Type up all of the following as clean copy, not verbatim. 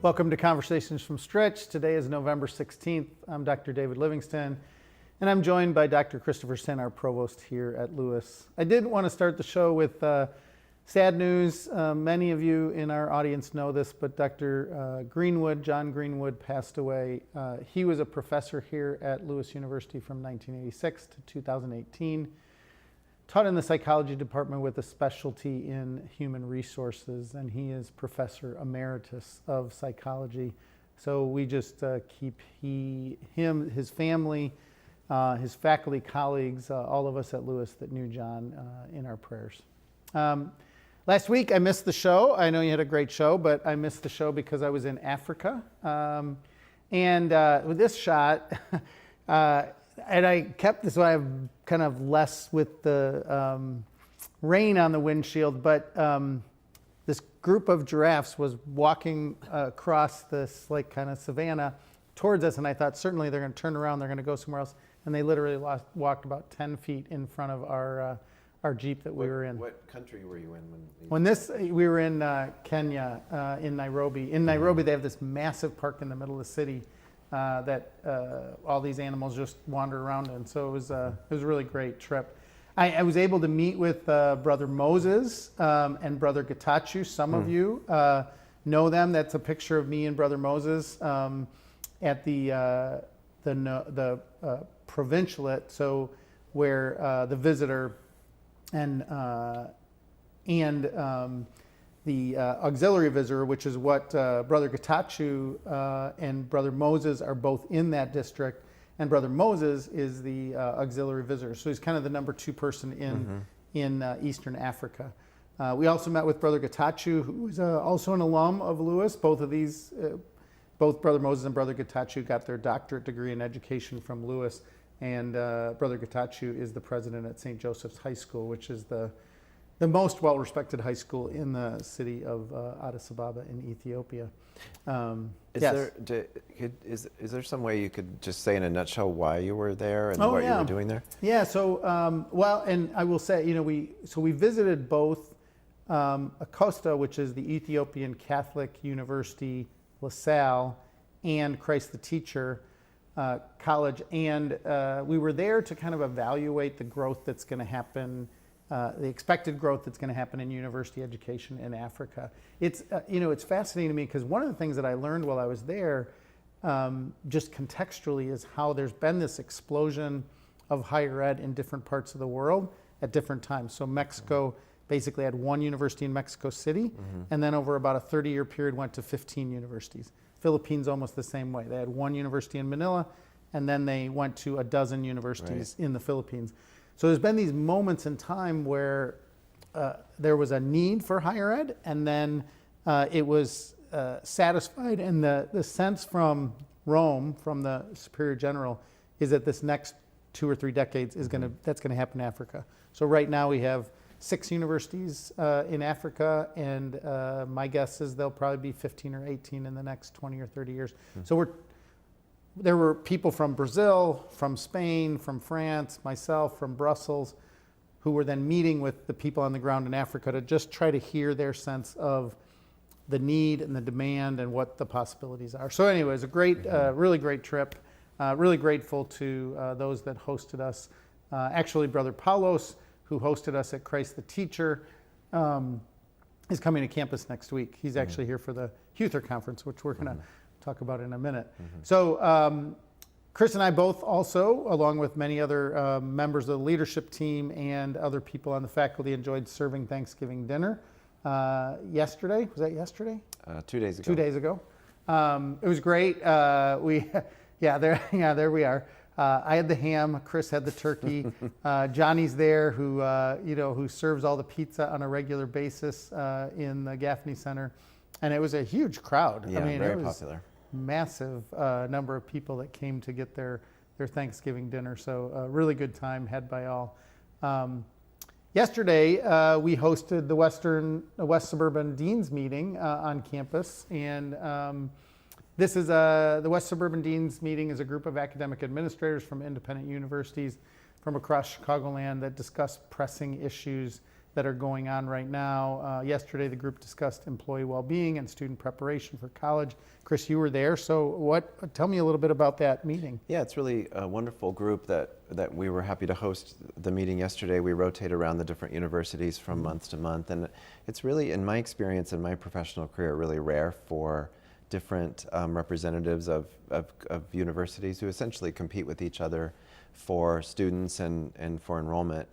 Welcome to Conversations from Stritch. Today is November 16th. I'm Dr. David Livingston, and I'm joined by Dr. Christopher Sin, our provost here at Lewis. I did want to start the show with sad news. Many of you in our audience know this, but Dr. Greenwood, John Greenwood, passed away. He was a professor here at Lewis University from 1986 to 2018. Taught in the psychology department with a specialty in human resources, and he is professor emeritus of psychology. So we just keep him, his family, his faculty, colleagues, all of us at Lewis that knew John in our prayers. Last week I missed the show. I know you had a great show, but I missed the show because I was in Africa. And with this shot, and I kept this, so I have kind of less with the rain on the windshield, but this group of giraffes was walking across this like kind of savanna towards us, and I thought certainly they're going to turn around, they're going to go somewhere else, and they literally walked about 10 feet in front of our Jeep that we were in. What country were you in We were in Kenya, in Nairobi. In Nairobi, they have this massive park in the middle of the city that all these animals just wander around in. So it was a really great trip. I was able to meet with Brother Moses and Brother Getachew. Some of you know them. That's a picture of me and Brother Moses at the provincialate, so where the visitor and the auxiliary visitor, which is what Brother Getachew and Brother Moses are both in that district, and Brother Moses is the auxiliary visitor. So he's kind of the number 2 person in Eastern Africa. We also met with Brother Getachew, who is also an alum of Lewis. Both of these, both Brother Moses and Brother Getachew got their doctorate degree in education from Lewis, and Brother Getachew is the president at St. Joseph's High School, which is the most well-respected high school in the city of Addis Ababa in Ethiopia. Is there some way you could just say in a nutshell why you were there and what you were doing there? Yeah. So well, and I will say, we visited both Acosta, which is the Ethiopian Catholic University LaSalle, and Christ the Teacher College, and we were there to kind of evaluate the growth that's going to happen. The expected growth that's going to happen in university education in Africa. It's it's fascinating to me because one of the things that I learned while I was there, just contextually, is how there's been this explosion of higher ed in different parts of the world at different times. So Mexico basically had one university in Mexico City, and then over about a 30-year period went to 15 universities. Philippines almost the same way. They had one university in Manila, and then they went to a dozen universities in the Philippines. So there's been these moments in time where there was a need for higher ed, and then it was satisfied. And the sense from Rome, from the Superior General, is that this next 2 or 3 decades is that's going to happen in Africa. So right now we have 6 universities in Africa, and my guess is there'll probably be 15 or 18 in the next 20 or 30 years. So there were people from Brazil, from Spain, from France, myself, from Brussels, who were then meeting with the people on the ground in Africa to just try to hear their sense of the need and the demand and what the possibilities are. So anyway, it was a great, really great trip. Really grateful to those that hosted us. Actually, Brother Paulos, who hosted us at Christ the Teacher, is coming to campus next week. He's actually here for the Huther Conference, which we're going to talk about in a minute. So Chris and I both also, along with many other members of the leadership team and other people on the faculty, enjoyed serving Thanksgiving dinner yesterday. Was that yesterday? 2 days ago. 2 days ago. It was great. There we are. I had the ham. Chris had the turkey. Johnny's there, who serves all the pizza on a regular basis in the Gaffney Center, and it was a huge crowd. Yeah, very popular. Massive number of people that came to get their Thanksgiving dinner. So a really good time had by all. Yesterday we hosted the West Suburban Deans meeting on campus, and this is the West Suburban Deans meeting is a group of academic administrators from independent universities from across Chicagoland that discuss pressing issues that are going on right now. Yesterday, the group discussed employee well-being and student preparation for college. Chris, you were there, so tell me a little bit about that meeting. Yeah, it's really a wonderful group that we were happy to host the meeting yesterday. We rotate around the different universities from month to month, and it's really, in my experience in my professional career, really rare for different representatives of universities who essentially compete with each other for students and for enrollment,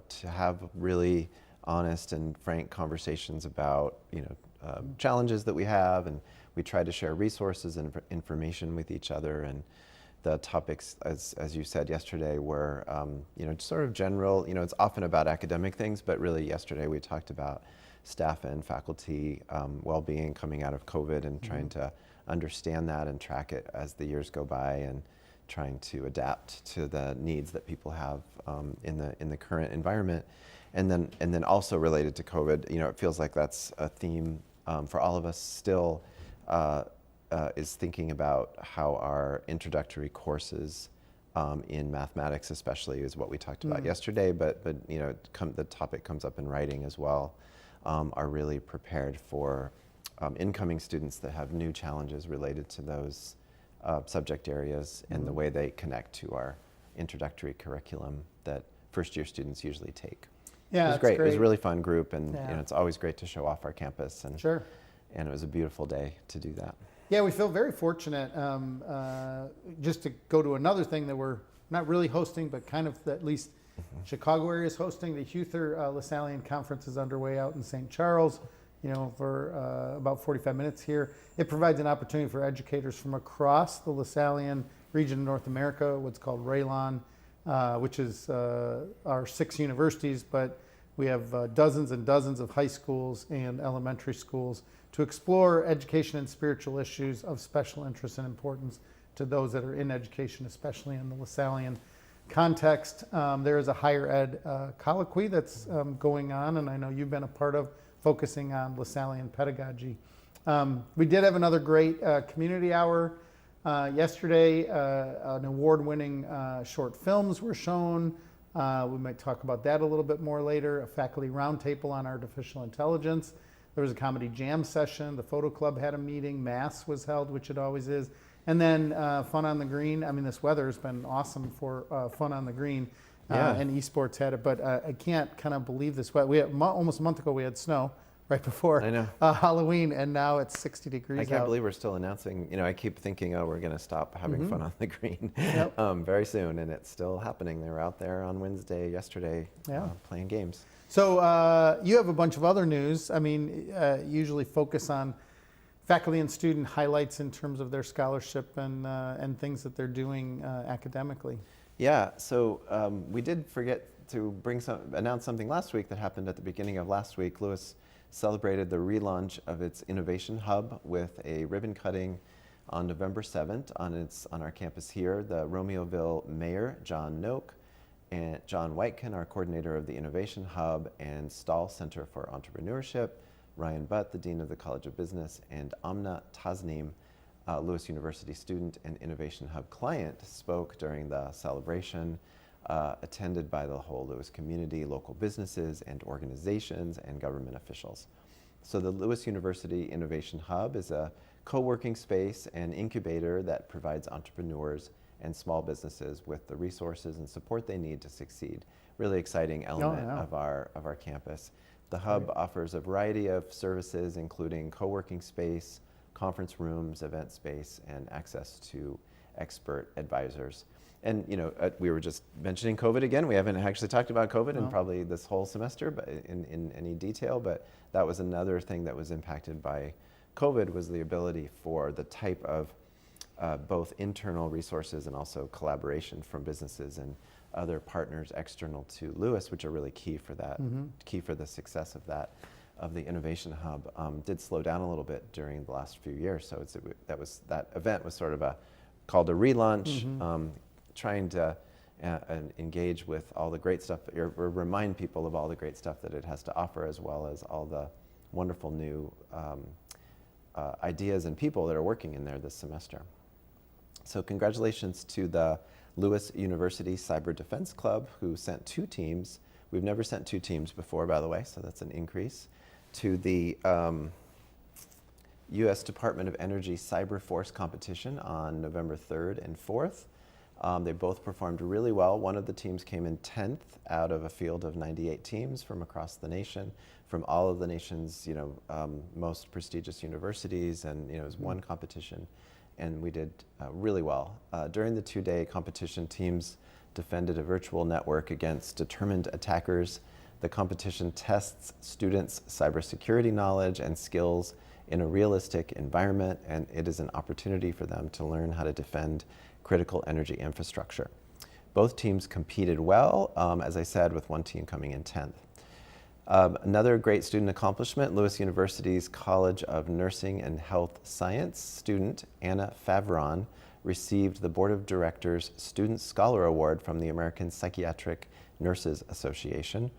to have really honest and frank conversations about challenges that we have, and we try to share resources and information with each other. And the topics, as you said yesterday, were sort of general. It's often about academic things, but really yesterday we talked about staff and faculty well-being coming out of COVID, and trying to understand that and track it as the years go by, and trying to adapt to the needs that people have in the current environment. And then also related to COVID, it feels like that's a theme for all of us still, is thinking about how our introductory courses in mathematics especially is what we talked about yesterday, but the topic comes up in writing as well, are really prepared for incoming students that have new challenges related to those subject areas and the way they connect to our introductory curriculum that first-year students usually take. Yeah, it was great. It was a really fun group, and it's always great to show off our campus. And sure. And it was a beautiful day to do that. Yeah, we feel very fortunate just to go to another thing that we're not really hosting, but kind of at least Chicago area is hosting. The Huther LaSallian Conference is underway out in St. Charles, for about 45 minutes here. It provides an opportunity for educators from across the LaSallian region of North America, what's called RALON, which is our 6 universities, but we have dozens and dozens of high schools and elementary schools to explore education and spiritual issues of special interest and importance to those that are in education, especially in the LaSallian context. There is a higher ed colloquy that's going on, and I know you've been a part of, focusing on LaSallian pedagogy. We did have another great community hour yesterday. An award-winning short films were shown. We might talk about that a little bit more later. A faculty roundtable on artificial intelligence. There was a comedy jam session. The photo club had a meeting. Mass was held, which it always is. And then Fun on the Green. I mean, this weather has been awesome for Fun on the Green. And esports had it, but I can't kind of believe this. We had, almost a month ago we had snow right before Halloween, and now it's 60 degrees I can't out. believe we're still announcing. I keep thinking, we're going to stop having Fun on the Green very soon, and it's still happening. They were out there on Wednesday, yesterday, playing games. So you have a bunch of other news. I mean, usually focus on faculty and student highlights in terms of their scholarship and things that they're doing academically. Yeah, so we did forget to announce something last week that happened at the beginning of last week. Lewis celebrated the relaunch of its Innovation Hub with a ribbon cutting on November 7th on our campus here. The Romeoville Mayor, John Noak, and John Whitekin, our coordinator of the Innovation Hub and Stahl Center for Entrepreneurship, Ryan Butt, the Dean of the College of Business, and Amna Tasneem, Lewis University student and Innovation Hub client, spoke during the celebration, attended by the whole Lewis community, local businesses and organizations, and government officials. So the Lewis University Innovation Hub is a co-working space and incubator that provides entrepreneurs and small businesses with the resources and support they need to succeed. Really exciting element of our campus. The hub offers a variety of services, including co-working space, conference rooms, event space, and access to expert advisors. And we were just mentioning COVID again. We haven't actually talked about COVID in probably this whole semester, but in any detail. But that was another thing that was impacted by COVID, was the ability for the type of both internal resources and also collaboration from businesses and other partners external to Lewis, which are really key for that, key for the success of that. Of the Innovation Hub did slow down a little bit during the last few years. So that event was sort of called a relaunch, trying to engage with all the great stuff, or remind people of all the great stuff that it has to offer, as well as all the wonderful new ideas and people that are working in there this semester. So congratulations to the Lewis University Cyber Defense Club, who sent 2 teams We've never sent 2 teams before, by the way, so that's an increase. To the U.S. Department of Energy Cyber Force competition on November 3rd and 4th. They both performed really well. One of the teams came in 10th out of a field of 98 teams from across the nation, from all of the nation's most prestigious universities, and it was one competition, and we did really well. During the 2-day competition, teams defended a virtual network against determined attackers. The competition tests students' cybersecurity knowledge and skills in a realistic environment, and it is an opportunity for them to learn how to defend critical energy infrastructure. Both teams competed well, as I said, with one team coming in 10th. Another great student accomplishment, Lewis University's College of Nursing and Health Science student Anna Favron received the Board of Directors Student Scholar Award from the American Psychiatric Nurses Association.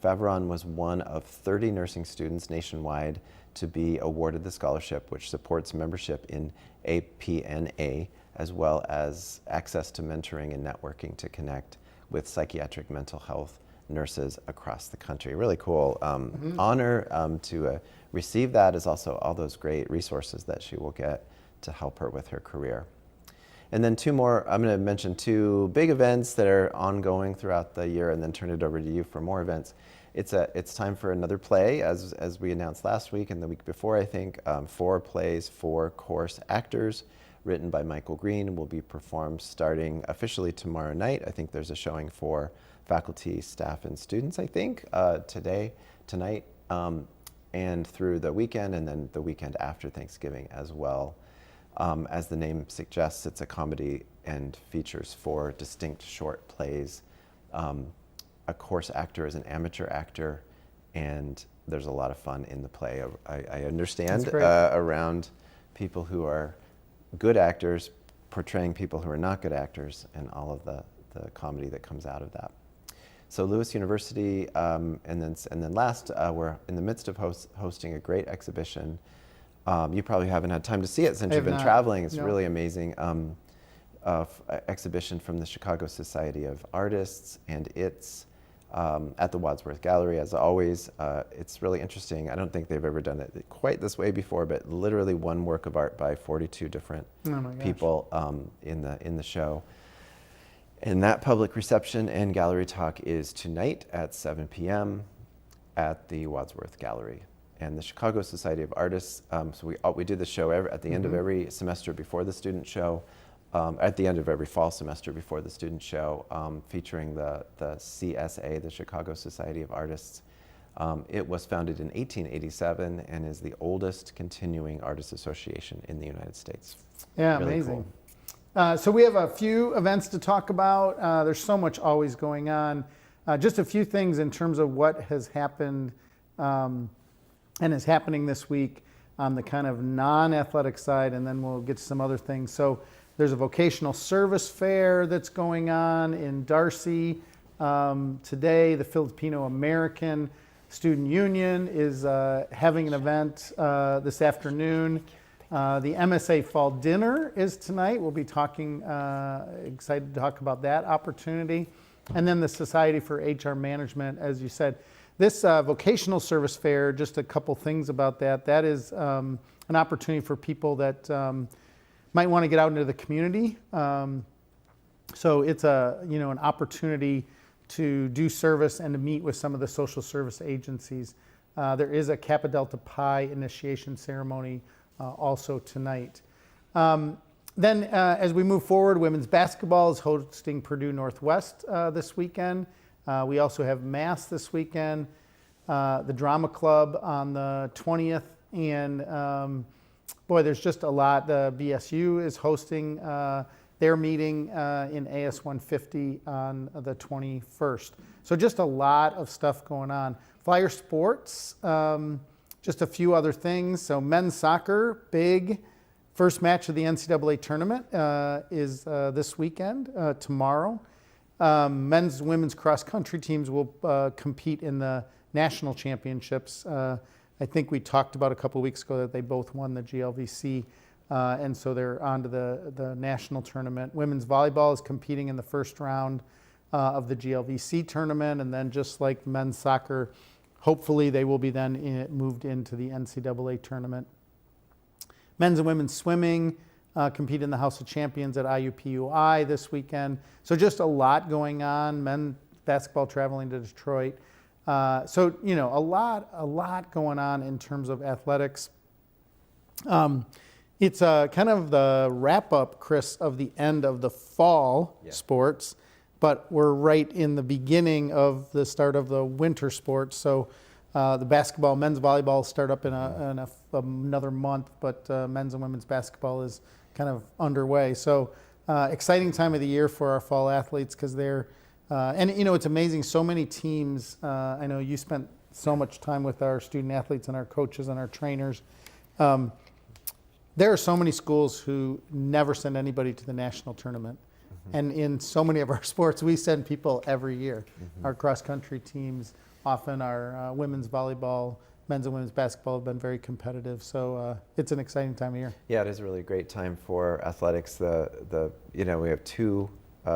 Favron was one of 30 nursing students nationwide to be awarded the scholarship, which supports membership in APNA, as well as access to mentoring and networking to connect with psychiatric mental health nurses across the country. Really cool honor to receive that, is also all those great resources that she will get to help her with her career. And then 2 more, I'm going to mention 2 big events that are ongoing throughout the year and then turn it over to you for more events. It's time for another play, as we announced last week and the week before, I think. 4 plays, 4 course actors, written by Michael Green, will be performed starting officially tomorrow night. I think there's a showing for faculty, staff, and students, I think, tonight, and through the weekend, and then the weekend after Thanksgiving as well. As the name suggests, it's a comedy and features 4 distinct short plays. A course actor is an amateur actor, and there's a lot of fun in the play. I understand around people who are good actors portraying people who are not good actors, and all of the comedy that comes out of that. So Lewis University, and then last, we're in the midst of hosting a great exhibition. You probably haven't had time to see it since you've been traveling. It's really amazing. Exhibition from the Chicago Society of Artists, and it's at the Wadsworth Gallery, as always. It's really interesting. I don't think they've ever done it quite this way before, but literally one work of art by 42 different people in the show. And that public reception and gallery talk is tonight at 7 p.m. at the Wadsworth Gallery. And the Chicago Society of Artists, so we do the show at the end of every semester before the student show, at the end of every fall semester before the student show, featuring the CSA, the Chicago Society of Artists. It was founded in 1887 and is the oldest continuing artists association in the United States. Yeah, really amazing. Cool. So we have a few events to talk about. There's so much always going on. Just a few things in terms of what has happened and is happening this week on the kind of non-athletic side, and then we'll get to some other things. So there's a vocational service fair that's going on in Darcy today. The Filipino American Student Union is having an event this afternoon. The MSA Fall Dinner is tonight. We'll be talking, excited to talk about that opportunity. And then the Society for HR Management, as you said. This vocational service fair, just a couple things about that. That is an opportunity for people that might want to get out into the community. So it's an opportunity to do service and to meet with some of the social service agencies. There is a Kappa Delta Pi initiation ceremony also tonight. Then as we move forward, women's basketball is hosting Purdue Northwest this weekend. We also have Mass this weekend, the Drama Club on the 20th, and there's just a lot. The BSU is hosting their meeting in AS 150 on the 21st. So just a lot of stuff going on. Flyer sports, just a few other things. So men's soccer, big first match of the NCAA tournament is this weekend, tomorrow. Men's and women's cross-country teams will compete in the national championships. I think we talked about a couple of weeks ago that they both won the GLVC, and so they're on to the national tournament. Women's volleyball is competing in the first round of the GLVC tournament, and then just like men's soccer, hopefully they will be then moved into the NCAA tournament. Men's and women's swimming compete in the House of Champions at IUPUI this weekend. So just a lot going on. Men's basketball traveling to Detroit. So, you know, a lot going on in terms of athletics. It's kind of the wrap-up, Chris, of the end of the fall sports, but we're right in the beginning of the start of the winter sports. So the basketball, men's volleyball start up in another month, but men's and women's basketball is kind of underway. So exciting time of the year for our fall athletes because they're, and you know, it's amazing, so many teams, I know you spent so much time with our student athletes and our coaches and our trainers. There are so many schools who never send anybody to the national tournament. Mm-hmm. And in so many of our sports, we send people every year. Mm-hmm. Our cross-country teams, often our women's volleyball, men's and women's basketball have been very competitive. So it's an exciting time of year. Yeah, it is a really great time for athletics. You know, we have two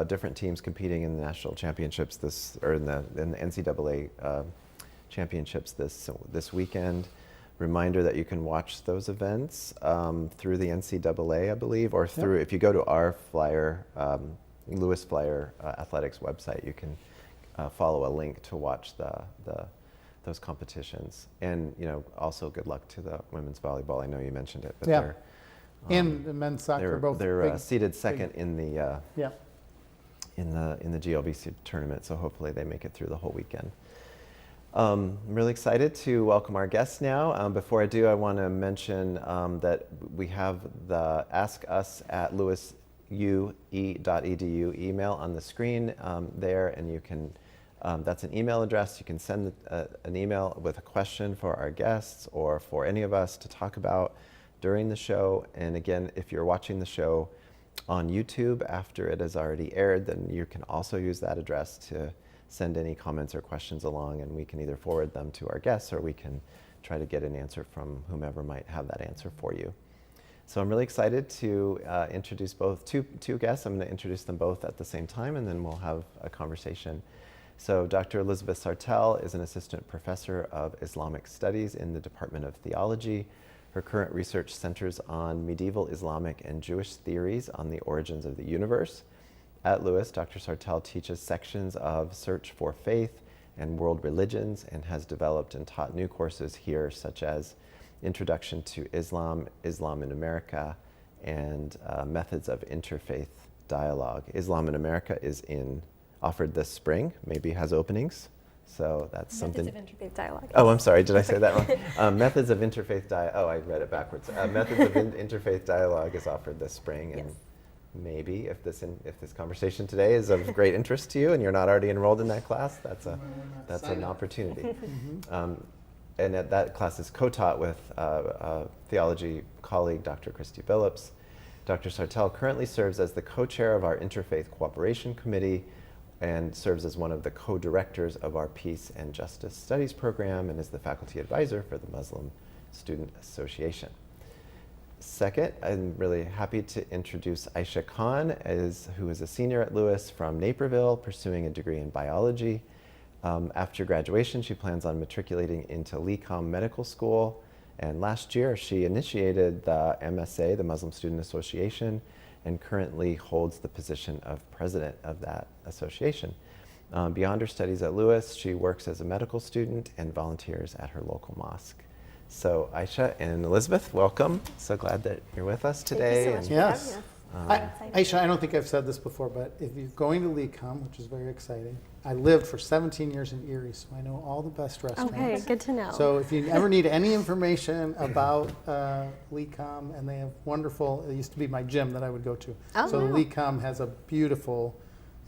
different teams competing in the national championships in the NCAA championships this weekend. Reminder that you can watch those events through the NCAA, I believe, or through, if you go to our Flyer, Lewis Flyer Athletics website, you can follow a link to watch those competitions. And, you know, also good luck to the women's volleyball. I know you mentioned it, but they're and the men's soccer both. They're seated second in the in the GLVC tournament, so hopefully they make it through the whole weekend. I'm really excited to welcome our guests now. Before I do, I want to mention that we have the Ask Us at lewisue.edu email on the screen there, and you can, that's an email address. You can send an email with a question for our guests or for any of us to talk about during the show. And again, if you're watching the show on YouTube after it has already aired, then you can also use that address to send any comments or questions along, and we can either forward them to our guests or we can try to get an answer from whomever might have that answer for you. So I'm really excited to introduce two guests. I'm going to introduce them both at the same time, and then we'll have a conversation. So Dr. Elizabeth Sartell is an assistant professor of Islamic Studies in the Department of Theology. Her current research centers on medieval Islamic and Jewish theories on the origins of the universe. At Lewis, Dr. Sartell teaches sections of Search for Faith and World Religions and has developed and taught new courses here, such as Introduction to Islam, Islam in America, and Methods of Interfaith Dialogue. Islam in America is offered this spring, maybe has openings. So that's something. Methods of Interfaith Dialogue. Oh, I'm sorry, did I say that wrong? Methods of Interfaith Dialogue, oh, I read it backwards. Methods of Interfaith Dialogue is offered this spring. And maybe if this conversation today is of great interest to you and you're not already enrolled in that class, that's an opportunity. And that class is co-taught with theology colleague Dr. Christy Phillips. Dr. Sartell currently serves as the co-chair of our Interfaith Cooperation Committee and serves as one of the co-directors of our Peace and Justice Studies program and is the faculty advisor for the Muslim Student Association. Second, I'm really happy to introduce Ayesha Khan, who is a senior at Lewis from Naperville, pursuing a degree in biology. After graduation, she plans on matriculating into LECOM Medical School. And last year, she initiated the MSA, the Muslim Student Association, and currently holds the position of president of that association. Beyond her studies at Lewis, she works as a medical student and volunteers at her local mosque. So Ayesha and Elizabeth, welcome. So glad that you're with us today. Thank you so much for having us. Ayesha, I don't think I've said this before, but if you're going to LECOM, which is very exciting, I lived for 17 years in Erie, so I know all the best restaurants. Okay, good to know. So if you ever need any information about LECOM, and they have wonderful, it used to be my gym that I would go to. Oh, so wow. LECOM has a beautiful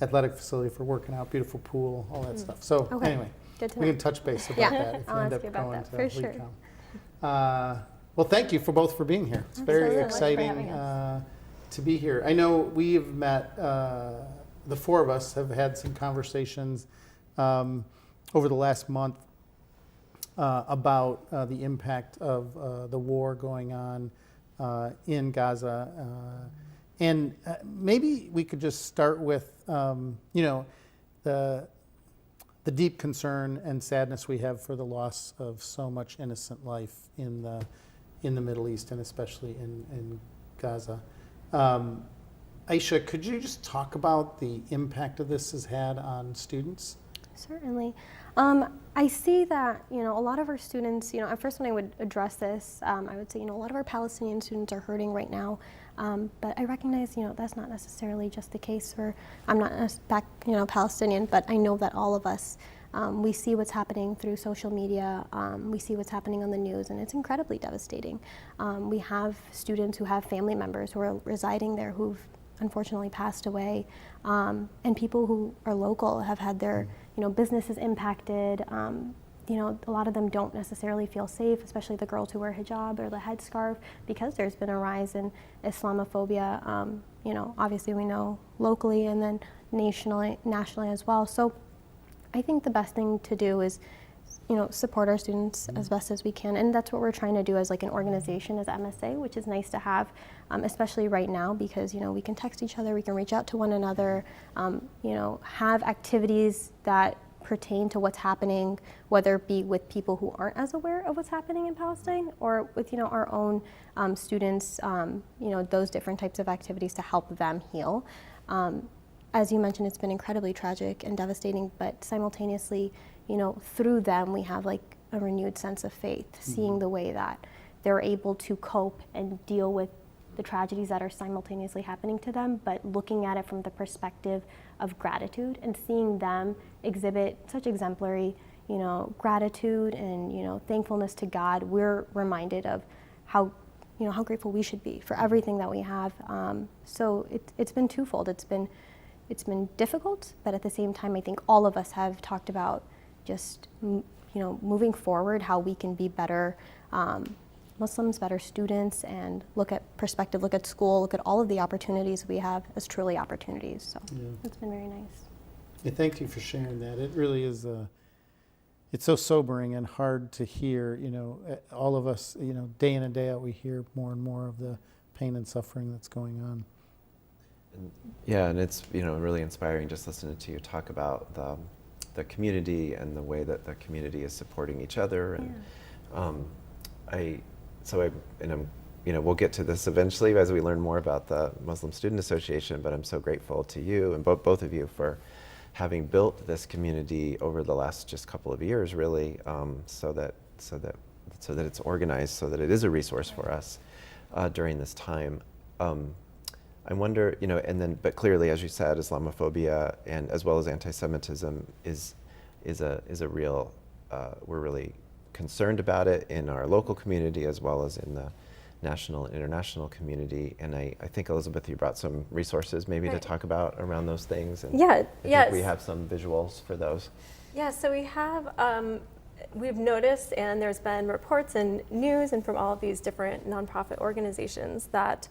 athletic facility for working out, beautiful pool, all that stuff. So anyway, good to we know. can touch base about Yeah, that if you I'll end ask up you about going that, to for LECOM. sure. Well, thank you for both for being here. It's very so much for exciting having us. to be here. I know we have met, the four of us have had some conversations over the last month about the impact of the war going on in Gaza. And maybe we could just start with, the deep concern and sadness we have for the loss of so much innocent life in the Middle East, and especially in Gaza. Ayesha, could you just talk about the impact of this has had on students? Certainly. I see that, a lot of our students, at first when I would address this, I would say, a lot of our Palestinian students are hurting right now. But I recognize, that's not necessarily just the case for, I'm not Palestinian, but I know that all of us, we see what's happening through social media, we see what's happening on the news, and it's incredibly devastating. We have students who have family members who are residing there who've unfortunately passed away, and people who are local have had their businesses impacted. A lot of them don't necessarily feel safe, especially the girls who wear hijab or the headscarf, because there's been a rise in Islamophobia. Obviously we know locally and then nationally as well. So I think the best thing to do is support our students as best as we can, and that's what we're trying to do as like an organization, as MSA, which is nice to have, especially right now, because we can text each other, we can reach out to one another, have activities that pertain to what's happening, whether it be with people who aren't as aware of what's happening in Palestine, or with our own students, those different types of activities to help them heal. As you mentioned, it's been incredibly tragic and devastating, but simultaneously, through them, we have like a renewed sense of faith, seeing the way that they're able to cope and deal with the tragedies that are simultaneously happening to them, but looking at it from the perspective of gratitude and seeing them exhibit such exemplary, gratitude and, thankfulness to God. We're reminded of how grateful we should be for everything that we have. So it's been twofold. It's been difficult, but at the same time, I think all of us have talked about just, moving forward, how we can be better Muslims, better students, and look at perspective, look at school, look at all of the opportunities we have as truly opportunities. So it's been very nice. Yeah, thank you for sharing that. It really is, it's so sobering and hard to hear, all of us, day in and day out, we hear more and more of the pain and suffering that's going on. And it's really inspiring just listening to you talk about the community and the way that the community is supporting each other. And we'll get to this eventually as we learn more about the Muslim Student Association. But I'm so grateful to you and both of you for having built this community over the last just couple of years, really, so that it's organized, so that it is a resource for us during this time. I wonder, but clearly, as you said, Islamophobia and as well as anti-Semitism is a real. We're really concerned about it in our local community as well as in the national and international community. And I think, Elizabeth, you brought some resources maybe to talk about around those things. And I think we have some visuals for those. Yeah, so we have. We've noticed, and there's been reports and news and from all of these different nonprofit organizations that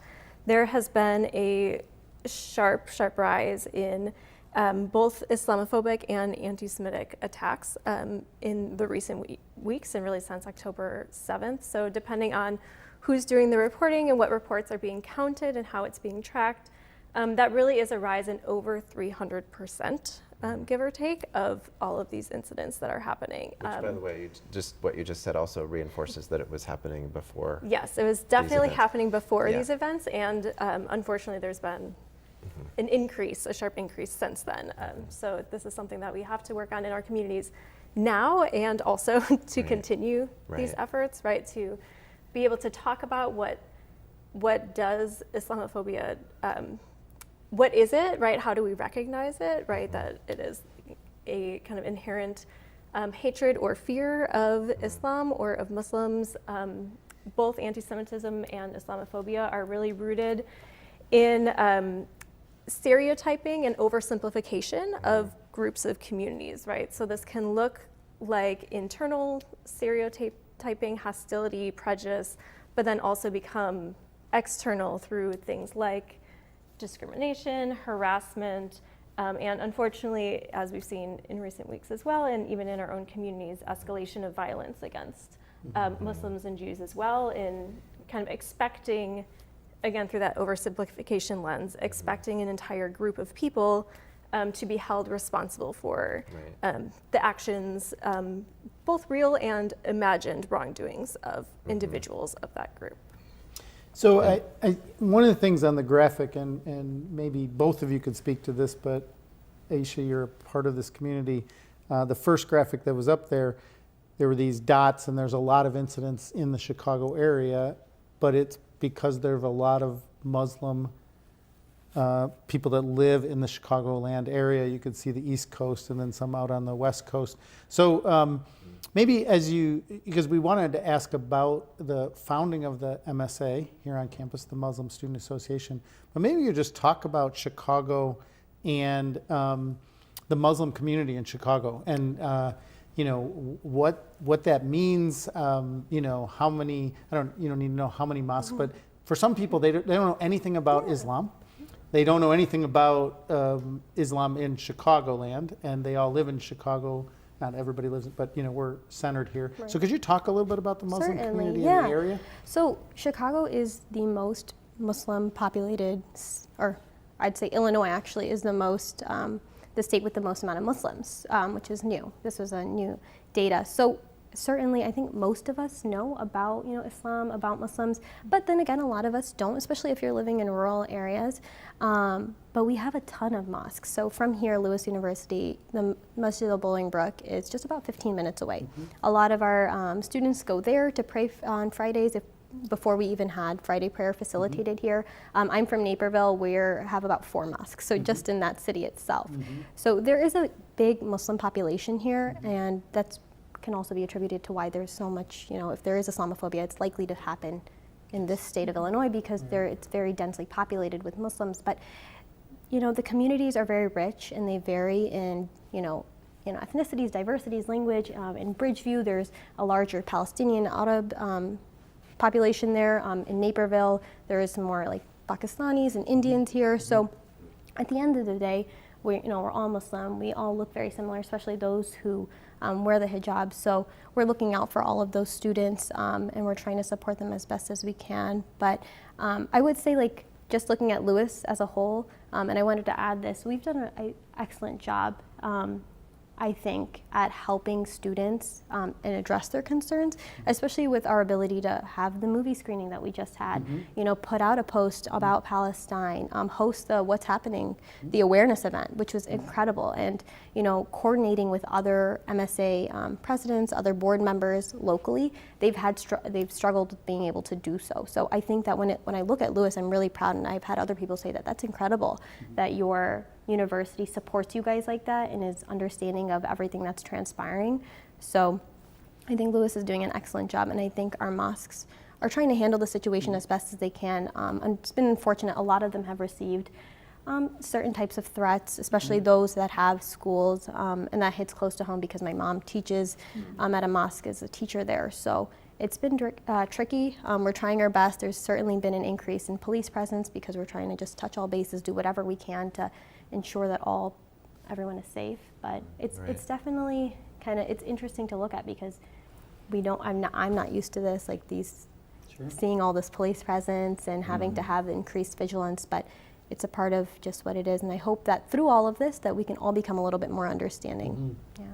there has been a sharp rise in both Islamophobic and anti-Semitic attacks in the recent weeks, and really since October 7th. So depending on who's doing the reporting and what reports are being counted and how it's being tracked, that really is a rise in over 300%, give or take, of all of these incidents that are happening. Which, by the way, just what you just said also reinforces that it was happening before. Yes, it was definitely happening before these events, and unfortunately there's been a sharp increase since then. So this is something that we have to work on in our communities now, and also to continue these efforts, to be able to talk about what does Islamophobia, what is it, How do we recognize it, That it is a kind of inherent hatred or fear of Islam or of Muslims. Both anti-Semitism and Islamophobia are really rooted in stereotyping and oversimplification of groups of communities, So this can look like internal stereotyping, hostility, prejudice, but then also become external through things like discrimination, harassment, and unfortunately, as we've seen in recent weeks as well, and even in our own communities, escalation of violence against Muslims and Jews as well, in kind of expecting, again, through that oversimplification lens, expecting an entire group of people to be held responsible for the actions, both real and imagined wrongdoings of individuals of that group. So one of the things on the graphic, and maybe both of you could speak to this, but Ayesha, you're a part of this community. The first graphic that was up there were these dots, and there's a lot of incidents in the Chicago area, but it's because there's a lot of Muslim people that live in the Chicagoland area. You could see the East Coast and then some out on the West Coast. So maybe because we wanted to ask about the founding of the MSA here on campus, the Muslim Student Association, but maybe you just talk about Chicago and the Muslim community in Chicago, and what that means. How many? You don't need to know how many mosques, but for some people, they don't know anything about Islam. They don't know anything about Islam in Chicagoland, and they all live in Chicago. Not everybody lives, but we're centered here. Right. So could you talk a little bit about the Muslim community in the area? So Chicago is the most Muslim populated, or I'd say Illinois actually is the state with the most amount of Muslims, which is new. This was a new data. So certainly I think most of us know about Islam, about Muslims, but then again a lot of us don't, especially if you're living in rural areas. But we have a ton of mosques. So from here, Lewis University, the Masjid al-Bolingbrook is just about 15 minutes away. A lot of our students go there to pray on Fridays before we even had Friday prayer facilitated here. I'm from Naperville. We have about 4 mosques, so just in that city itself. So there is a big Muslim population here, and that's can also be attributed to why there's so much, if there is Islamophobia, it's likely to happen in this state of Illinois because it's very densely populated with Muslims. But, the communities are very rich and they vary in, ethnicities, diversities, language. In Bridgeview, there's a larger Palestinian Arab population there. In Naperville, there is some more like Pakistanis and Indians here. So at the end of the day, we're all Muslim. We all look very similar, especially those who wear the hijab. So we're looking out for all of those students, and we're trying to support them as best as we can. But I would say, just looking at Lewis as a whole, and I wanted to add this, we've done an excellent job, I think, at helping students and address their concerns, especially with our ability to have the movie screening that we just had, put out a post about Palestine, host the What's Happening, the awareness event, which was incredible, and, coordinating with other MSA presidents, other board members locally, they've struggled with being able to do so. So I think that when I look at Lewis, I'm really proud, and I've had other people say that that's incredible, that your university supports you guys like that and is understanding of everything that's transpiring. So I think Lewis is doing an excellent job, and I think our mosques are trying to handle the situation as best as they can. And it's been unfortunate, a lot of them have received certain types of threats, especially those that have schools, and that hits close to home because my mom teaches at a mosque as a teacher there. So it's been tricky. We're trying our best. There's certainly been an increase in police presence because we're trying to just touch all bases, do whatever we can to ensure that everyone is safe. But it's definitely it's interesting to look at because I'm not used to this, seeing all this police presence and having to have increased vigilance, but it's a part of just what it is. And I hope that through all of this that we can all become a little bit more understanding. Yeah.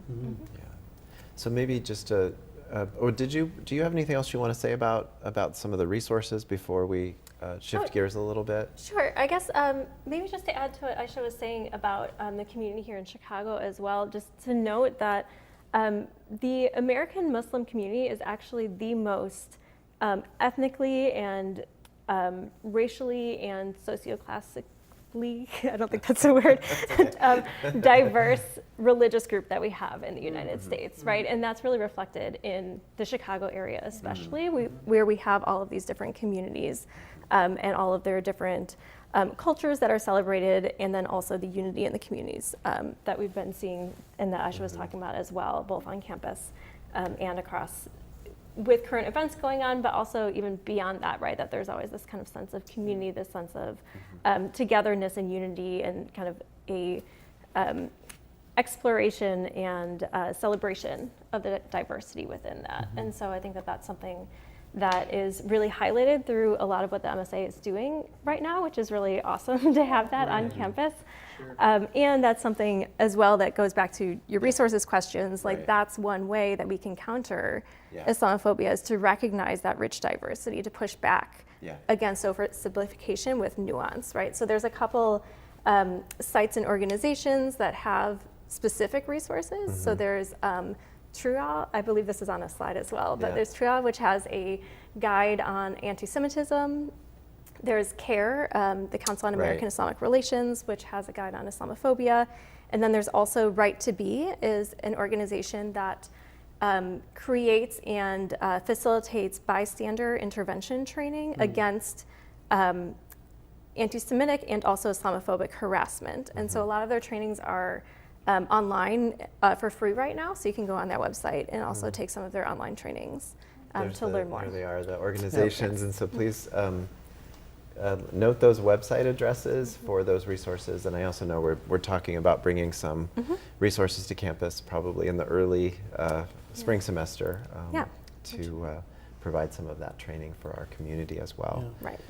So maybe just or do you have anything else you want to say about some of the resources before we shift gears a little bit? Sure. I guess maybe just to add to what Ayesha was saying about the community here in Chicago as well, just to note that the American Muslim community is actually the most ethnically and racially and socioclassically, I don't think that's a word, diverse religious group that we have in the United States, right? And that's really reflected in the Chicago area especially, where we have all of these different communities and all of their different cultures that are celebrated, and then also the unity in the communities that we've been seeing and that Ayesha was talking about as well, both on campus and across with current events going on, but also even beyond that, right? That there's always this kind of sense of community, this sense of togetherness and unity, and kind of a exploration and celebration of the diversity within that. And so I think that that's something that is really highlighted through a lot of what the MSA is doing right now, which is really awesome to have that on campus. And that's something as well that goes back to your resources questions. Like that's one way that we can counter Islamophobia, is to recognize that rich diversity, to push back against oversimplification with nuance, right? So there's a couple sites and organizations that have specific resources. So there's TRUA, I believe this is on a slide as well, but there's TRUA, which has a guide on anti-Semitism. There's CARE, the Council on American Islamic Relations, which has a guide on Islamophobia. And then there's also Right to Be, is an organization that creates and facilitates bystander intervention training against anti-Semitic and also Islamophobic harassment. And so a lot of their trainings are online for free right now, so you can go on their website and also take some of their online trainings to learn more. There they are, the organizations, and so please note those website addresses for those resources. And I also know we're talking about bringing some resources to campus probably in the early spring semester to provide some of that training for our community as well. Right.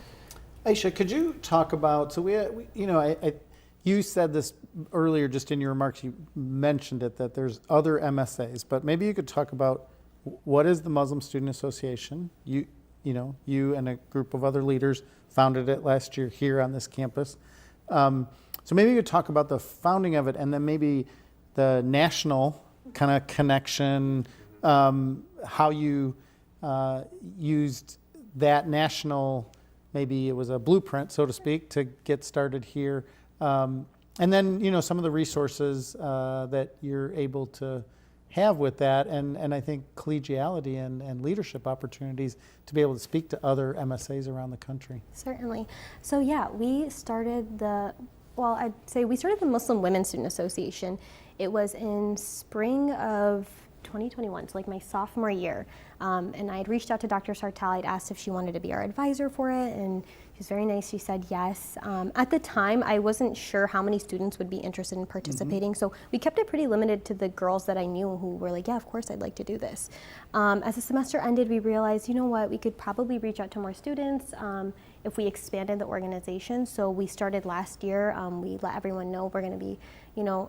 Ayesha, could you talk about, so you said this earlier just in your remarks, you mentioned it, that there's other MSAs, but maybe you could talk about what is the Muslim Student Association? You and a group of other leaders founded it last year here on this campus. So maybe you could talk about the founding of it, and then maybe the national kind of connection, how you used that national, maybe it was a blueprint, so to speak, to get started here. And then, some of the resources that you're able to have with that, and I think collegiality and leadership opportunities to be able to speak to other MSAs around the country. Certainly. So we started I'd say we started the Muslim Women Student Association. It was in spring of 2021, so like my sophomore year. And I had reached out to Dr. Sartell. I'd asked if she wanted to be our advisor for it, and she was very nice. She said yes. At the time, I wasn't sure how many students would be interested in participating, so we kept it pretty limited to the girls that I knew who were like, yeah, of course I'd like to do this. As the semester ended, we realized, we could probably reach out to more students if we expanded the organization. So we started last year. We let everyone know we're going to be,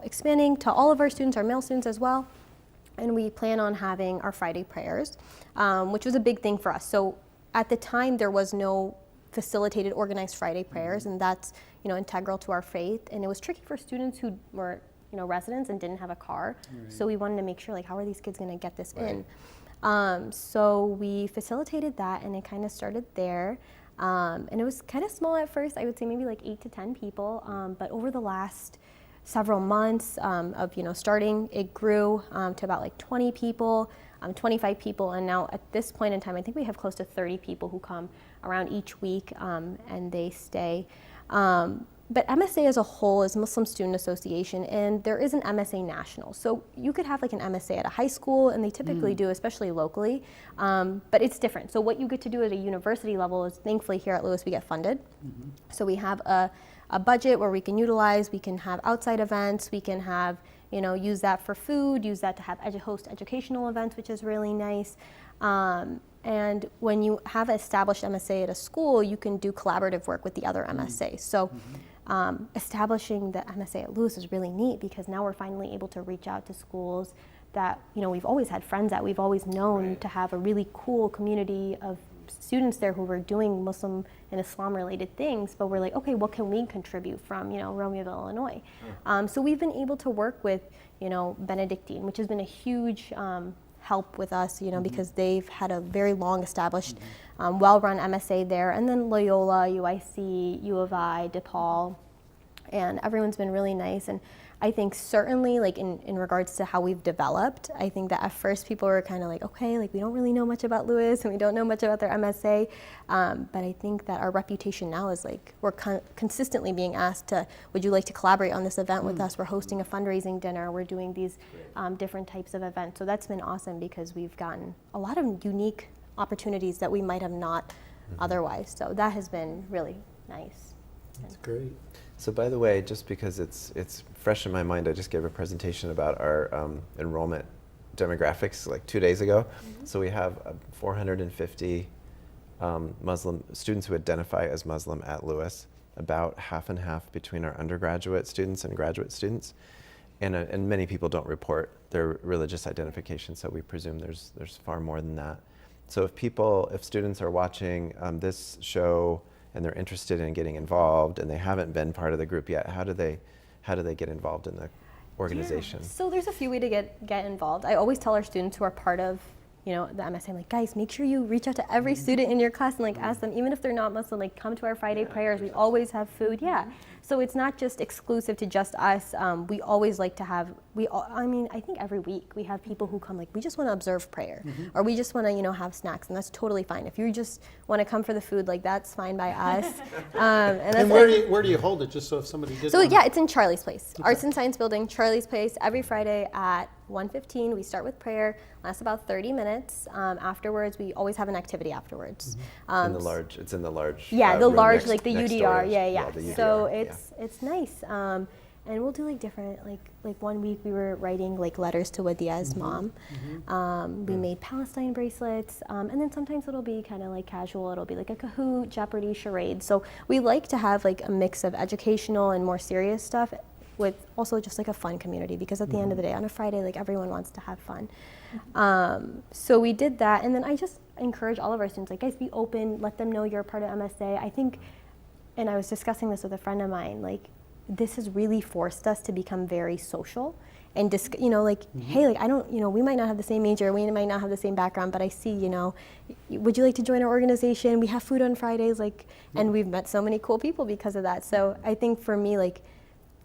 expanding to all of our students, our male students as well. And we plan on having our Friday prayers, which was a big thing for us. So at the time, there was no facilitated, organized Friday prayers, and that's integral to our faith. And it was tricky for students who were residents and didn't have a car. Right. So we wanted to make sure, how are these kids going to get this in? So we facilitated that, and it kind of started there. And it was kind of small at first. I would say maybe 8 to 10 people. But over the last several months of starting, it grew to about 20 people, 25 people, and now at this point in time, I think we have close to 30 people who come around each week, and they stay. But MSA as a whole is Muslim Student Association, and there is an MSA National. So you could have an MSA at a high school, and they typically do, especially locally, but it's different. So what you get to do at a university level is, thankfully here at Lewis, we get funded. So we have a budget where we can utilize, we can have outside events, we can have, use that for food, use that to have host educational events, which is really nice. And when you have an established MSA at a school, you can do collaborative work with the other MSAs. So establishing the MSA at Lewis is really neat, because now we're finally able to reach out to schools that we've always had friends at, we've always known to have a really cool community of students there who were doing Muslim and Islam related things, but we're like, okay, what can we contribute from Romeoville, Illinois? So we've been able to work with Benedictine, which has been a huge help with us, because they've had a very long established, well-run MSA there, and then Loyola, UIC, U of I, DePaul, and everyone's been really nice. And I think certainly in regards to how we've developed, I think that at first people were kind of okay, we don't really know much about Lewis and we don't know much about their MSA, but I think that our reputation now is we're consistently being asked to, would you like to collaborate on this event with us? We're hosting a fundraising dinner, we're doing these different types of events. So that's been awesome, because we've gotten a lot of unique opportunities that we might have not otherwise. So that has been really nice. That's great. So by the way, just because it's fresh in my mind, I just gave a presentation about our enrollment demographics 2 days ago. So we have 450 Muslim students who identify as Muslim at Lewis, about half and half between our undergraduate students and graduate students. And many people don't report their religious identification, so we presume there's far more than that. So if students are watching this show and they're interested in getting involved and they haven't been part of the group yet, how do they get involved in the organization? Yeah. So there's a few ways to get involved. I always tell our students who are part of the MSA, I'm like, guys, make sure you reach out to every student in your class and like ask them, even if they're not Muslim, like come to our Friday prayers. We always have food. Yeah. So it's not just exclusive to just us. We always like to have, I think every week we have people who come like, we just want to observe prayer or we just want to, have snacks, and that's totally fine. If you just want to come for the food, like that's fine by us. And where do you hold it, just so if somebody did? So yeah, it's in Charlie's Place, Arts and Science Building, Charlie's Place, every Friday at 1:15. We start with prayer, lasts about 30 minutes. Afterwards, we always have an activity afterwards. It's in the large. Yeah, the room large, next- like the next UDR. door. Yeah. The UDR, So yeah. it's nice. And we'll do like different, like 1 week we were writing like letters to Wadia's mom. We made Palestine bracelets, and then sometimes it'll be kind of like casual. It'll be like a Kahoot, Jeopardy, charade. So we like to have like a mix of educational and more serious stuff, with also just like a fun community, because at the end of the day, on a Friday, like everyone wants to have fun. So we did that, and then I just encourage all of our students, like, guys, be open, let them know you're a part of MSA. I think, and I was discussing this with a friend of mine, like, this has really forced us to become very social and hey, like, I don't, we might not have the same major, we might not have the same background, but I see, would you like to join our organization? We have food on Fridays, like, and we've met so many cool people because of that. So I think for me, like,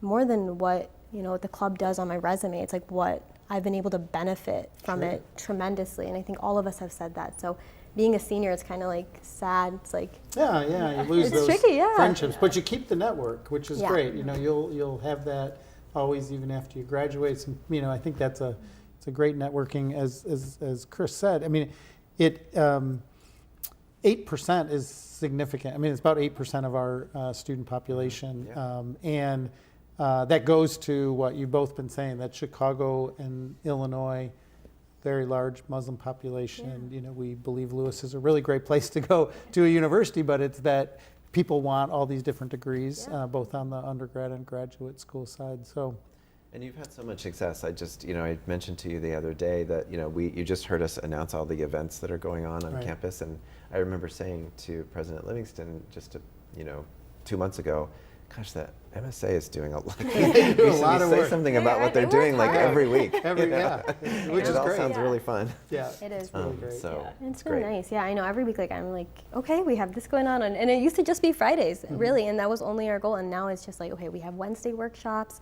more than what, what the club does on my resume, it's like what I've been able to benefit from it tremendously. And I think all of us have said that. So being a senior, it's kind of like sad. It's like, you lose it's those tricky, friendships, but you keep the network, which is Yeah. great. You'll have that always, even after you graduate. So, I think it's a great networking, as Chris said. I mean, 8% is significant. I mean, it's about 8% of our student population, and that goes to what you've both been saying, that Chicago and Illinois, very large Muslim population. Yeah. We believe Lewis is a really great place to go to a university, but it's that people want all these different degrees, both on the undergrad and graduate school side. So, and you've had so much success. I just, I mentioned to you the other day that, you just heard us announce all the events that are going on Right. campus, and I remember saying to President Livingston just 2 months ago, gosh, that MSA is doing a lot. They do a lot of say work. something about what they're They doing work like hard. every week. Which is it all great. sounds really fun. Yeah, it is. really great. So And it's it's been great. nice. Yeah, I know. Every week, like, I'm like, okay, we have this going on. And it used to just be Fridays, really. And that was only our goal. And now it's just like, okay, we have Wednesday workshops.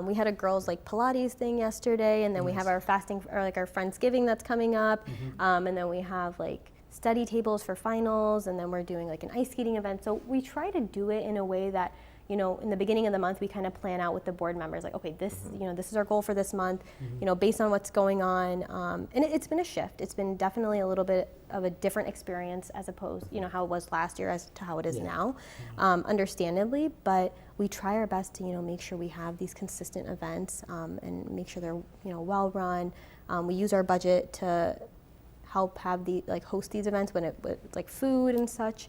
We had a girls' like Pilates thing yesterday. And then we have our fasting, or like our Friendsgiving that's coming up. And then we have like study tables for finals. And then we're doing like an ice skating event. So we try to do it in a way that, in the beginning of the month, we kind of plan out with the board members, like, okay, this is our goal for this month, based on what's going on. And it's been a shift. It's been definitely a little bit of a different experience as opposed, how it was last year as to how it is now, understandably. But we try our best to, make sure we have these consistent events and make sure they're, well run. We use our budget to help have host these events when it's like food and such.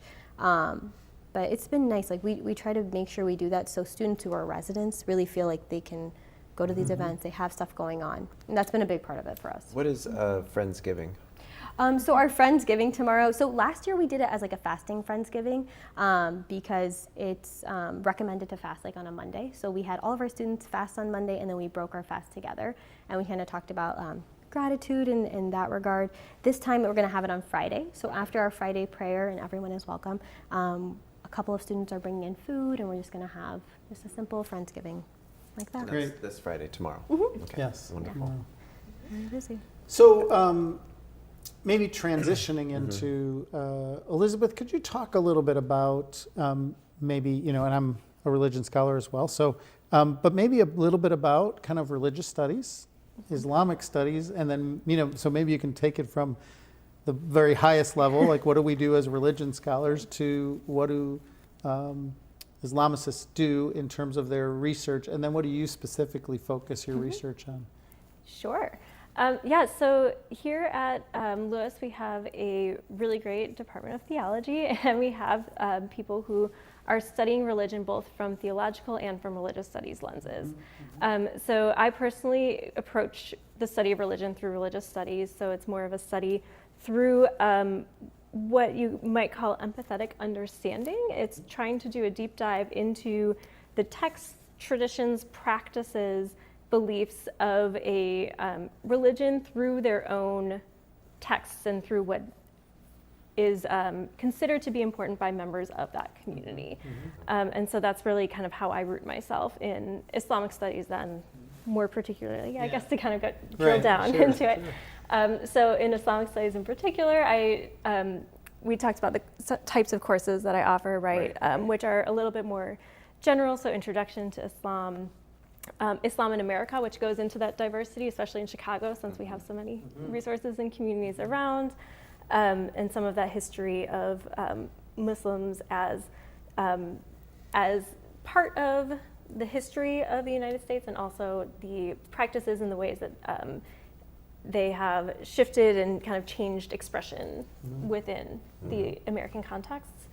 But it's been nice. Like we try to make sure we do that so students who are residents really feel like they can go to these events. They have stuff going on, and that's been a big part of it for us. What is Friendsgiving? So our Friendsgiving tomorrow. So last year we did it as like a fasting Friendsgiving because it's recommended to fast like on a Monday. So we had all of our students fast on Monday, and then we broke our fast together, and we kind of talked about gratitude in that regard. This time we're going to have it on Friday. So after our Friday prayer, and everyone is welcome, a couple of students are bringing in food, and we're just going to have just a simple Friendsgiving like that. Great. That's this Friday, tomorrow. Mm-hmm. Okay. Yes. Wonderful. Very busy. So maybe transitioning into Elizabeth, could you talk a little bit about maybe, and I'm a religion scholar as well, so but maybe a little bit about kind of religious studies, Islamic studies, and then, so maybe you can take it from the very highest level, like what do we do as religion scholars, to what do Islamicists do in terms of their research, and then what do you specifically focus your research on? Sure. Yeah, so here at Lewis, we have a really great Department of Theology, and we have people who are studying religion both from theological and from religious studies lenses. So I personally approach the study of religion through religious studies, so it's more of a study through what you might call empathetic understanding. It's trying to do a deep dive into the texts, traditions, practices, beliefs of a religion through their own texts and through what is considered to be important by members of that community. And so that's really kind of how I root myself in Islamic studies then, more particularly, I guess, to kind of drill down into it. So in Islamic studies in particular, we talked about the types of courses that I offer, which are a little bit more general, so introduction to Islam, Islam in America, which goes into that diversity, especially in Chicago, since we have so many resources and communities around, and some of that history of Muslims as part of the history of the United States, and also the practices and the ways that they have shifted and kind of changed expression within the American contexts.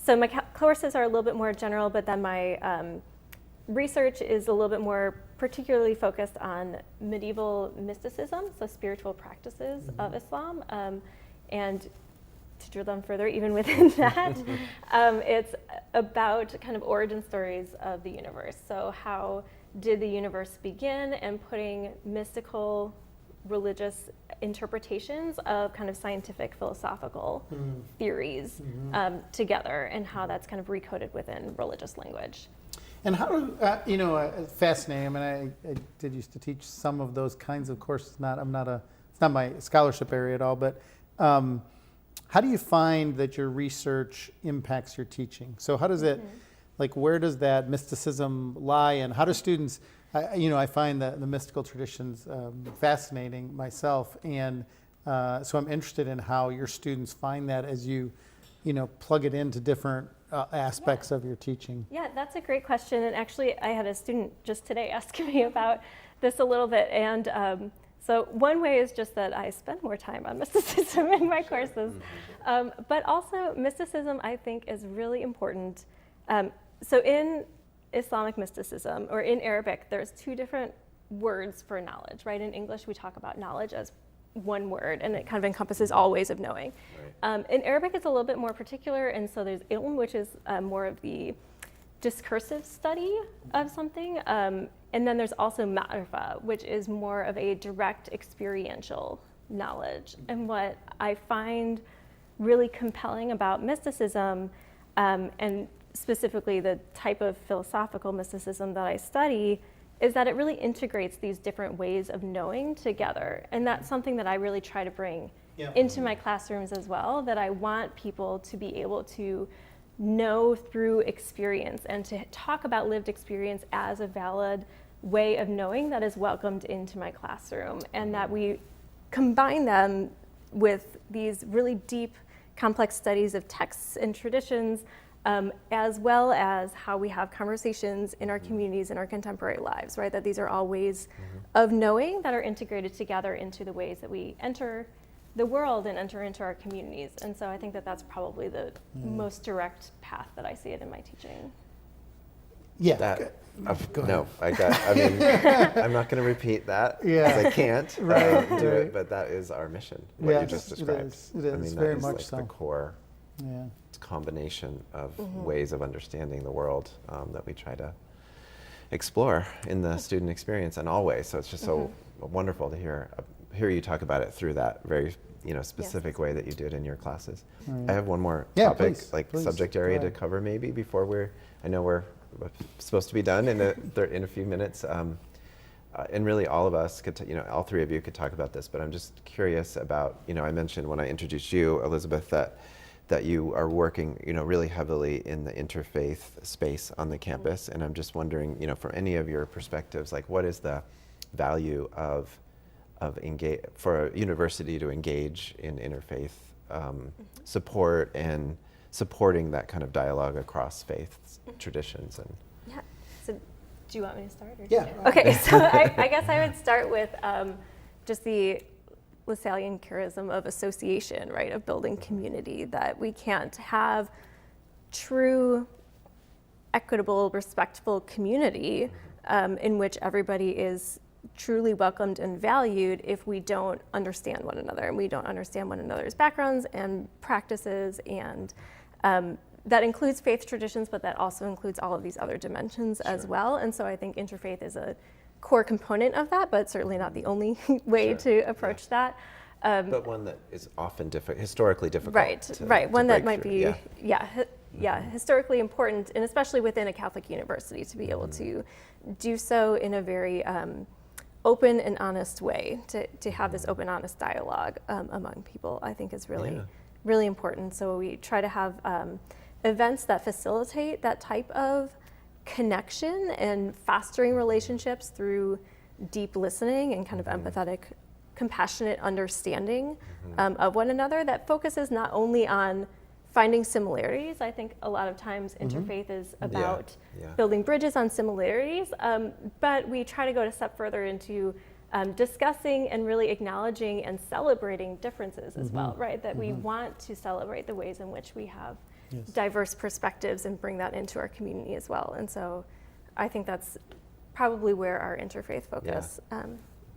So my courses are a little bit more general, but then my research is a little bit more particularly focused on medieval mysticism, so spiritual practices of Islam. And to drill down further, even within that, it's about kind of origin stories of the universe. So how did the universe begin, and putting mystical religious interpretations of kind of scientific philosophical theories together, and how that's kind of recoded within religious language. And how do, fascinating. I mean, I did used to teach some of those kinds of courses. It's not my scholarship area at all, but how do you find that your research impacts your teaching? So how does it, like, where does that mysticism lie, and how do students, I find the mystical traditions fascinating myself, and so I'm interested in how your students find that as you plug it into different aspects of your teaching. Yeah, that's a great question. And actually, I had a student just today asking me about this a little bit. And so one way is just that I spend more time on mysticism in my courses. But also, mysticism, I think, is really important. So in Islamic mysticism, or in Arabic, there's two different words for knowledge, right? In English, we talk about knowledge as one word, and it kind of encompasses all ways of knowing. In Arabic, it's a little bit more particular, and so there's ilm, which is more of the discursive study of something, and then there's also ma'rifa, which is more of a direct experiential knowledge. And what I find really compelling about mysticism, and specifically the type of philosophical mysticism that I study, is that it really integrates these different ways of knowing together. And that's something that I really try to bring into my classrooms as well, that I want people to be able to know through experience, and to talk about lived experience as a valid way of knowing that is welcomed into my classroom, and that we combine them with these really deep, complex studies of texts and traditions, as well as how we have conversations in our communities, in our contemporary lives, right? That these are all ways of knowing that are integrated together into the ways that we enter the world and enter into our communities. And so I think that that's probably the most direct path that I see it in my teaching. Yeah. Go ahead. I'm not going to repeat that, because I can't do it, but that is our mission, what you just described. It is very much like so. the core combination of ways of understanding the world that we try to explore in the student experience, and always. So it's just so wonderful to hear you talk about it through that very specific way that you did in your classes. I have one more topic, please. Subject area to cover maybe before I know we're supposed to be done in a few minutes. And really all of us could, all three of you could talk about this, but I'm just curious about, I mentioned when I introduced you, Elizabeth, that you are working, really heavily in the interfaith space on the campus. And I'm just wondering, from any of your perspectives, like, what is the value of for a university to engage in interfaith support and supporting that kind of dialogue across faiths, traditions, and Yeah, it's a Do you want me to start? Or Yeah. Okay, so I guess I would start with just the Lasallian charism of association, right, of building community, that we can't have true, equitable, respectful community in which everybody is truly welcomed and valued if we don't understand one another, and we don't understand one another's backgrounds and practices, and that includes faith traditions, but that also includes all of these other dimensions as well. And so I think interfaith is a core component of that, but certainly not the only way to approach that. But one that is often historically difficult. Right. One that might through. be, historically important, and especially within a Catholic university, to be able to do so in a very open and honest way, to have this open, honest dialogue among people, I think is really important. So we try to have events that facilitate that type of connection and fostering relationships through deep listening and kind of empathetic, compassionate understanding of one another, that focuses not only on finding similarities. I think a lot of times interfaith is about building bridges on similarities, but we try to go a step further into discussing and really acknowledging and celebrating differences as well, right? That we want to celebrate the ways in which we have diverse perspectives and bring that into our community as well. And so I think that's probably where our interfaith focus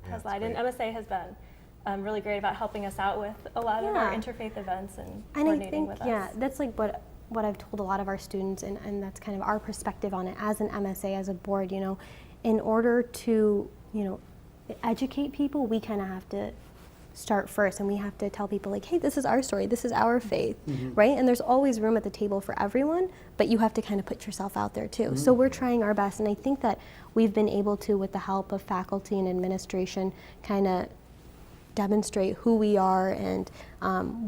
has lied. And MSA has been really great about helping us out with a lot of our interfaith events and coordinating with us. Yeah, that's like what I've told a lot of our students, and that's kind of our perspective on it as an MSA, as a board. You know, in order to, you know, educate people, we kind of have to start first, and we have to tell people like, hey, this is our story, this is our faith, right? And there's always room at the table for everyone, but you have to kind of put yourself out there too. So we're trying our best, and I think that we've been able to, with the help of faculty and administration, kind of demonstrate who we are and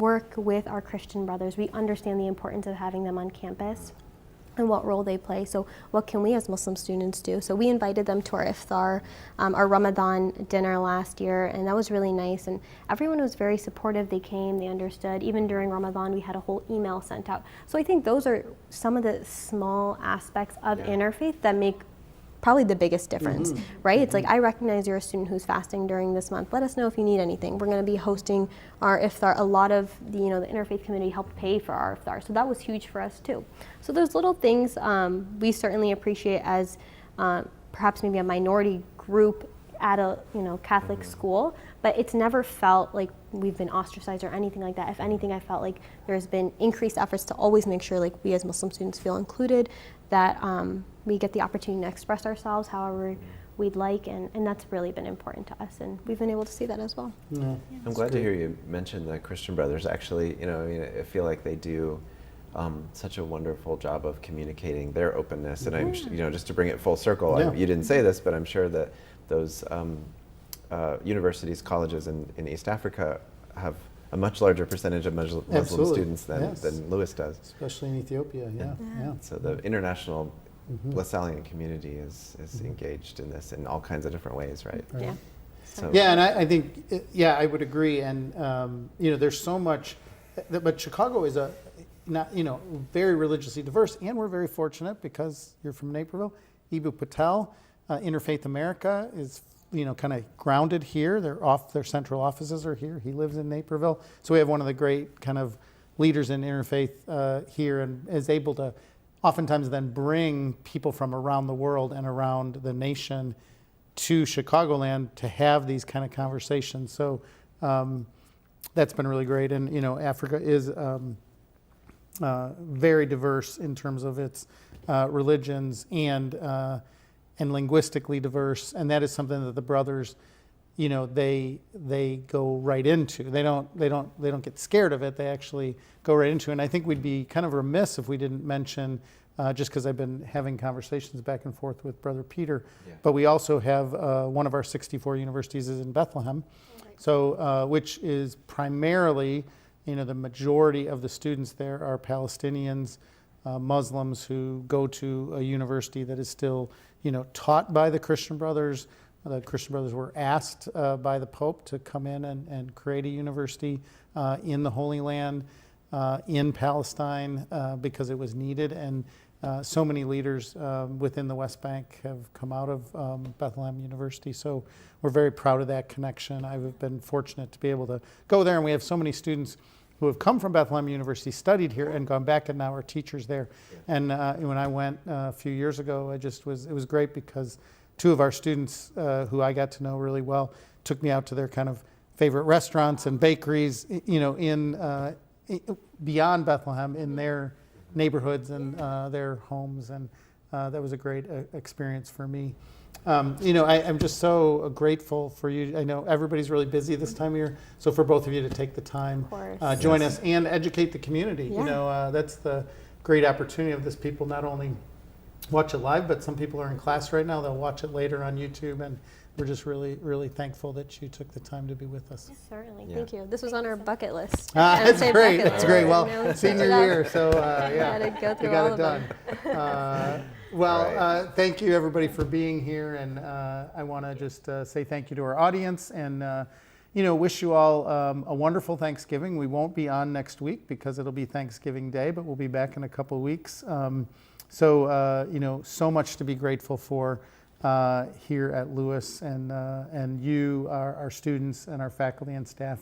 work with our Christian brothers. We understand the importance of having them on campus and what role they play. So what can we as Muslim students do? So we invited them to our iftar, our Ramadan dinner last year, and that was really nice. And everyone was very supportive. They came, they understood. Even during Ramadan, we had a whole email sent out. So I think those are some of the small aspects of interfaith that make probably the biggest difference, right? It's like, I recognize you're a student who's fasting during this month. Let us know if you need anything. We're going to be hosting our iftar. A lot of the, you know, the interfaith community helped pay for our iftar, so that was huge for us too. So those little things we certainly appreciate as perhaps maybe a minority group at a, you know, Catholic school, but it's never felt like we've been ostracized or anything like that. If anything, I felt like there's been increased efforts to always make sure like we as Muslim students feel included, that we get the opportunity to express ourselves however we'd like, and that's really been important to us, and we've been able to see that as well. I'm glad to hear you mention the Christian Brothers. Actually, you know, I mean, I feel like they do such a wonderful job of communicating their openness, and I'm, you know, just to bring it full circle, you didn't say this, but I'm sure that those universities, colleges in East Africa have a much larger percentage of Muslim students than Lewis does. Especially in Ethiopia, So the international Lasallian community is engaged in this in all kinds of different ways, right? Yeah. So Yeah, and I think, I would agree. And, you know, there's so much, but Chicago is very religiously diverse, and we're very fortunate because you're from Naperville. Ibu Patel, Interfaith America is, you know, kind of grounded here. Their central offices are here. He lives in Naperville. So we have one of the great kind of leaders in interfaith here, and is able to oftentimes then bring people from around the world and around the nation to Chicagoland to have these kind of conversations. So that's been really great. And, you know, Africa is very diverse in terms of its religions and linguistically diverse, and that is something that the brothers, you know, they go right into. They don't get scared of it. They actually go right into it. And I think we'd be kind of remiss if we didn't mention, just because I've been having conversations back and forth with Brother Peter, but we also have one of our 64 universities is in Bethlehem, so which is primarily, you know, the majority of the students there are Palestinians, Muslims who go to a university that is still, you know, taught by the Christian Brothers. The Christian Brothers were asked by the Pope to come in and create a university in the Holy Land, in Palestine, because it was needed. And so many leaders within the West Bank have come out of Bethlehem University. So we're very proud of that connection. I've been fortunate to be able to go there, and we have so many students who have come from Bethlehem University, studied here, and gone back, and now are teachers there. And when I went a few years ago, it was great because two of our students who I got to know really well took me out to their kind of favorite restaurants and bakeries, in beyond Bethlehem, in their neighborhoods and their homes, and that was a great experience for me. I'm just so grateful for you. I know everybody's really busy this time of year, so for both of you to take the time, join us and educate the community. Yeah. That's the great opportunity of this. People not only watch it live, but some people are in class right now. They'll watch it later on YouTube, and we're just really, really thankful that you took the time to be with us. Certainly, Yeah. thank you. This was on our bucket list. That's MSA great. bucket That's list. great. You Well, know, senior check it out. year, so yeah, Gotta go through you got all it of done. them. Thank you everybody for being here, and I want to just say thank you to our audience, and wish you all a wonderful Thanksgiving. We won't be on next week because it'll be Thanksgiving Day, but we'll be back in a couple weeks. So much to be grateful for here at Lewis, and you, our students, and our faculty and staff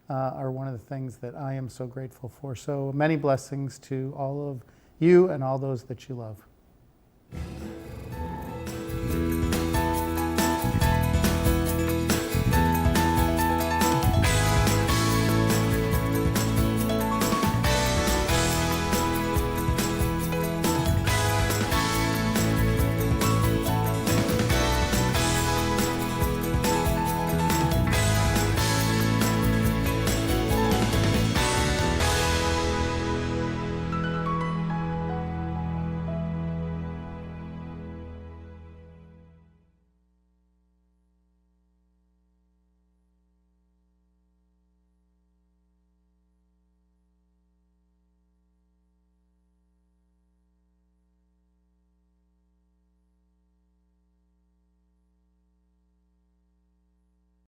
are one of the things that I am so grateful for. So many blessings to all of you and all those that you love.